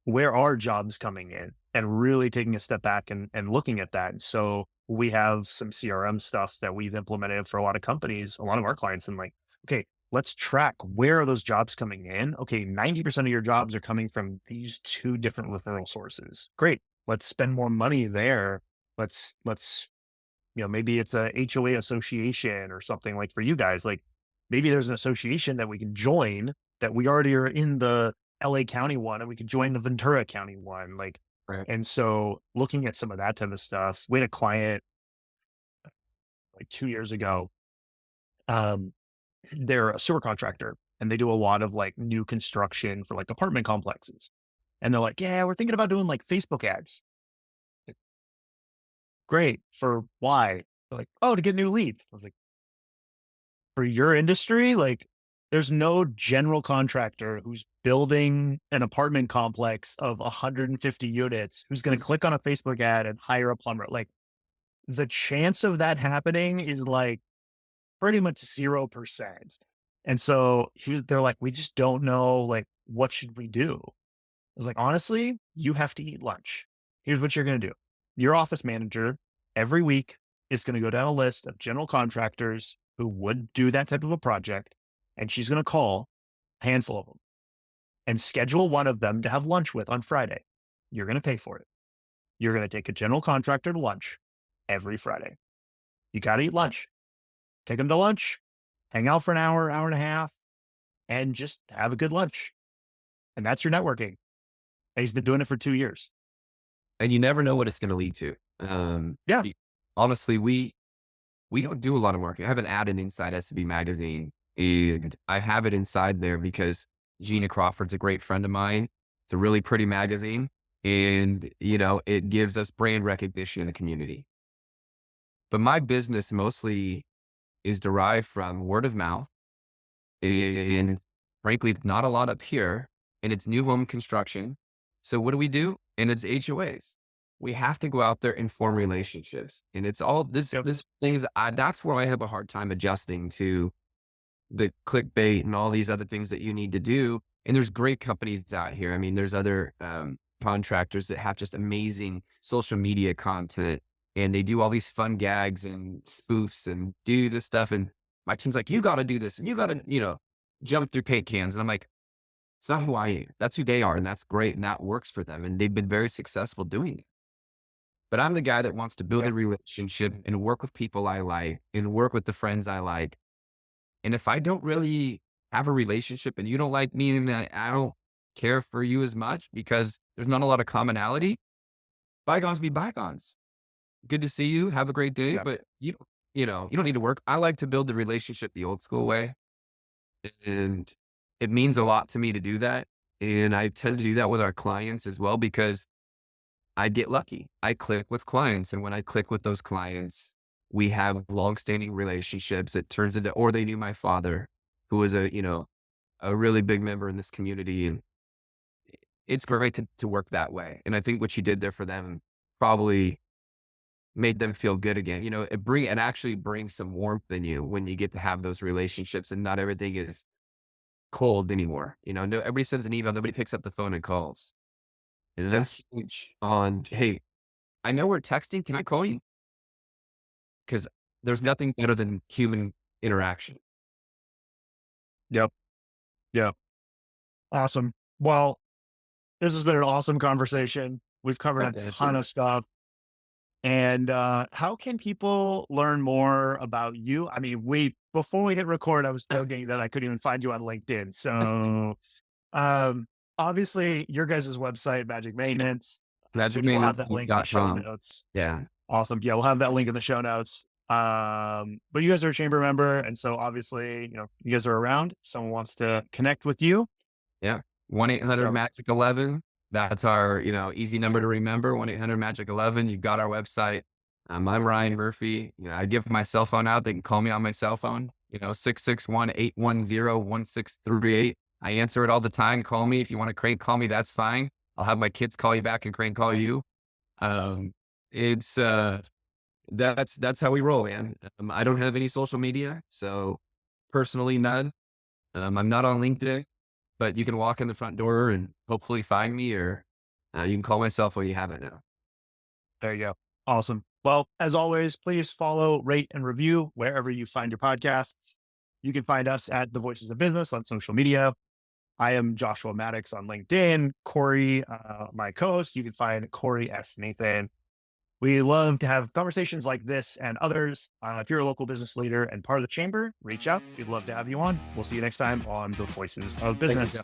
where are jobs coming in and really taking a step back and looking at that. And so we have some CRM stuff that we've implemented for a lot of companies, a lot of our clients, and like, okay, let's track where are those jobs coming in? Okay, 90% of your jobs are coming from these two different referral sources. Great. Let's spend more money there. Let's maybe it's a HOA association or something like for you guys, like maybe there's an association that we can join that we already are in the LA County one and we could join the Ventura County one. Like, Right. and so looking at some of that type of stuff, we had a client like 2 years ago. Um, they're a sewer contractor and they do a lot of like new construction for like apartment complexes. And they're like, yeah, we're thinking about doing like Facebook ads. Like, great. For why? They're like, oh, to get new leads. I was like, for your industry, like there's no general contractor who's building an apartment complex of 150 units who's going to click on a Facebook ad and hire a plumber. Like the chance of that happening is like pretty much 0%. And so they're like, we just don't know, like, what should we do? I was like, honestly, you have to eat lunch. Here's what you're going to do. Your office manager every week is going to go down a list of general contractors who would do that type of a project. And she's going to call a handful of them and schedule one of them to have lunch with on Friday. You're going to pay for it. You're going to take a general contractor to lunch every Friday. You got to eat lunch. Take them to lunch, hang out for an hour, hour and a half, and just have a good lunch. And that's your networking. And he's been doing it for 2 years. And you never know what it's going to lead to. Yeah. Honestly, we don't do a lot of marketing. I have an ad in inside SB magazine, and I have it inside there because Gina Crawford's a great friend of mine. It's a really pretty magazine, and it gives us brand recognition in the community. But my business mostly is derived from word of mouth, and frankly, not a lot up here, and it's new home construction. So what do? And it's HOAs. We have to go out there and form relationships. And it's all this things. That's where I have a hard time adjusting to the clickbait and all these other things that you need to do. And there's great companies out here. I mean, there's other contractors that have just amazing social media content, and they do all these fun gags and spoofs and do this stuff. And my team's like, you got to do this, and you got to, jump through paint cans. And I'm like, it's not who I am. That's who they are. And that's great. And that works for them. And they've been very successful doing it. But I'm the guy that wants to build a relationship and work with people I like and work with the friends I like. And if I don't really have a relationship and you don't like me and I don't care for you as much because there's not a lot of commonality, bygones be bygones. Good to see you. Have a great day. Yeah. But you don't need to work. I like to build the relationship the old school way. And it means a lot to me to do that. And I tend to do that with our clients as well, because I get lucky. I click with clients. And when I click with those clients, we have longstanding relationships. It turns into, or they knew my father, who was a really big member in this community. And it's great to work that way. And I think what you did there for them probably made them feel good again. It actually brings some warmth in you when you get to have those relationships and not everything is cold anymore. No, everybody sends an email, nobody picks up the phone and calls. And that's huge on, hey, I know we're texting. Can I call you? Because there's nothing better than human interaction. Yep. Awesome. Well, this has been an awesome conversation. We've covered a ton of stuff. And how can people learn more about you? I mean, before we hit record, I was joking that I couldn't even find you on LinkedIn. So obviously your guys' website, Magic Maintenance. We'll have that link in the show notes. Yeah. Awesome. Yeah, we'll have that link in the show notes. But you guys are a chamber member. And so obviously, you guys are around. If someone wants to connect with you. Yeah. 1-800-MAGIC-11. That's our, easy number to remember. 1-800-MAGIC-11. You've got our website. I'm Ryan Murphy. I give my cell phone out. They can call me on my cell phone, 661-810-1638. I answer it all the time. Call me. If you want to crank call me, that's fine. I'll have my kids call you back and crank call you. It's, that's how we roll, man. I don't have any social media. So personally, none. I'm not on LinkedIn, but you can walk in the front door and hopefully find me, or you can call my cell phone. You have it now. There you go. Awesome. Well, as always, please follow, rate, and review wherever you find your podcasts. You can find us at The Voices of Business on social media. I am Joshua Maddux on LinkedIn. Corey, my co-host, you can find Corey S. Nathan. We love to have conversations like this and others. If you're a local business leader and part of the chamber, reach out. We'd love to have you on. We'll see you next time on The Voices of Business.